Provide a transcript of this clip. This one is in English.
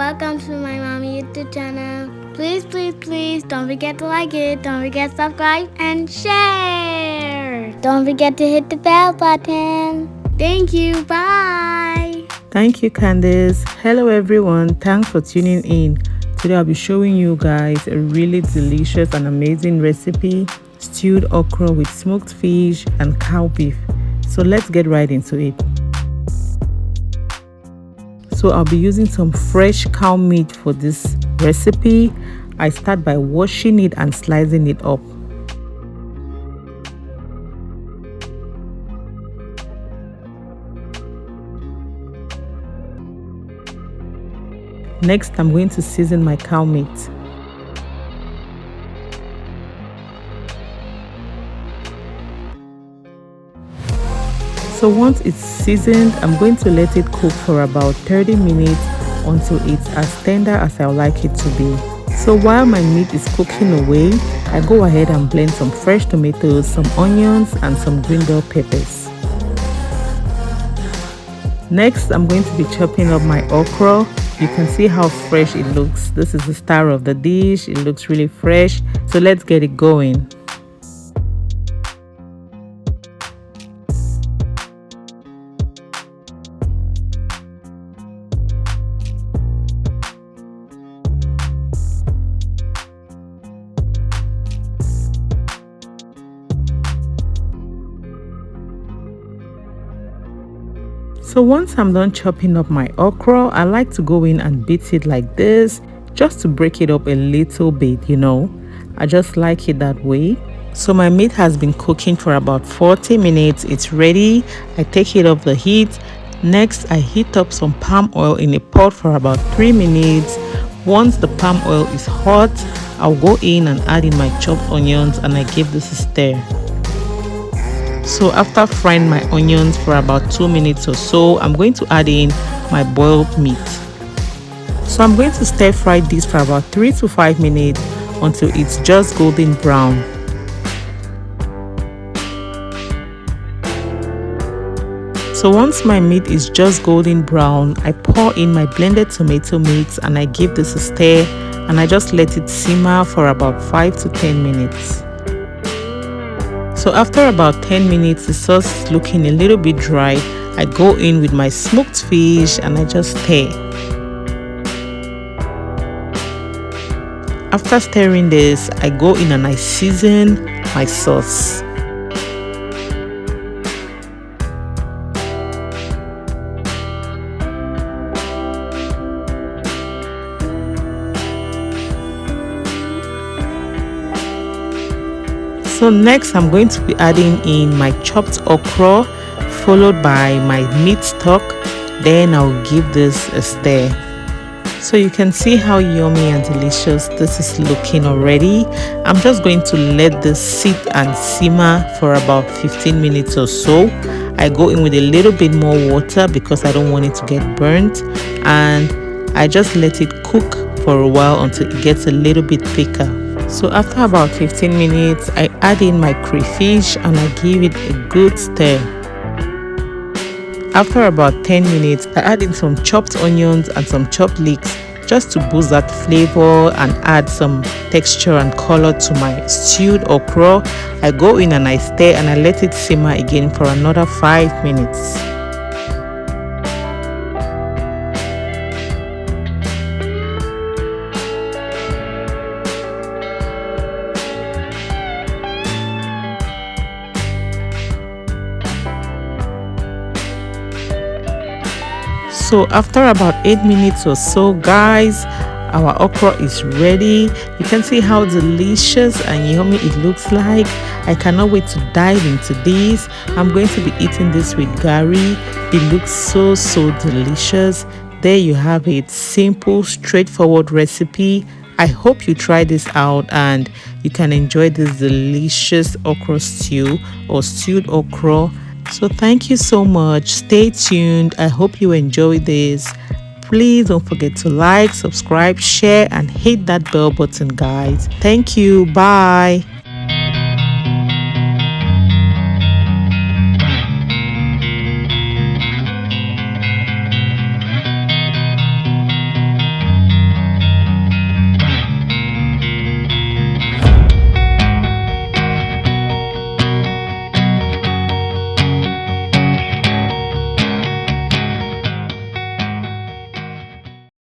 welcome to my mommy YouTube channel. Please don't forget to like it, don't forget to subscribe and share. Don't forget to hit the bell button. Thank you, bye. Thank you, Candice. Hello everyone, thanks for tuning in. Today I'll be showing you guys a really delicious and amazing recipe, stewed okra with smoked fish and cow beef. So let's get right into it. So I'll be using some fresh cow meat for this recipe. I start by washing it and slicing it up. Next, I'm going to season my cow meat. So once it's seasoned, I'm going to let it cook for about 30 minutes until it's as tender as I would like it to be. So while my meat is cooking away, I go ahead and blend some fresh tomatoes, some onions and some green bell peppers. Next, I'm going to be chopping up my okra. You can see how fresh it looks. This is the star of the dish. It looks really fresh. So let's get it going. So once I'm done chopping up my okra, I like to go in and beat it like this, just to break it up a little bit, you know. I just like it that way. So my meat has been cooking for about 40 minutes. It's ready. I take it off the heat. Next, I heat up some palm oil in a pot for about 3 minutes. Once the palm oil is hot, I'll go in and add in my chopped onions and I give this a stir. So after frying my onions for about 2 minutes or so, I'm going to add in my boiled meat. So I'm going to stir fry this for about 3 to 5 minutes until it's just golden brown. So once my meat is just golden brown, I pour in my blended tomato mix and I give this a stir and I just let it simmer for about 5 to 10 minutes. So after about 10 minutes, the sauce is looking a little bit dry. I go in with my smoked fish and I just stir. After stirring this, I go in and I season my sauce. So next, I'm going to be adding in my chopped okra, followed by my meat stock. Then I'll give this a stir. So you can see how yummy and delicious this is looking already. I'm just going to let this sit and simmer for about 15 minutes or so. I go in with a little bit more water because I don't want it to get burnt. And I just let it cook for a while until it gets a little bit thicker. So after about 15 minutes, I add in my crayfish and I give it a good stir. After about 10 minutes, I add in some chopped onions and some chopped leeks just to boost that flavor and add some texture and color to my stewed okra. I go in and I stir and I let it simmer again for another 5 minutes. So after about 8 minutes or so, guys, our okra is ready. You can see how delicious and yummy it looks like. I cannot wait to dive into this. I'm going to be eating this with gari. It looks so delicious. There you have it. Simple, straightforward recipe. I hope you try this out and you can enjoy this delicious okra stew or stewed okra. So thank you so much. Stay tuned. I hope you enjoy this. Please don't forget to like, subscribe, share and hit that bell button, guys. Thank you. Bye.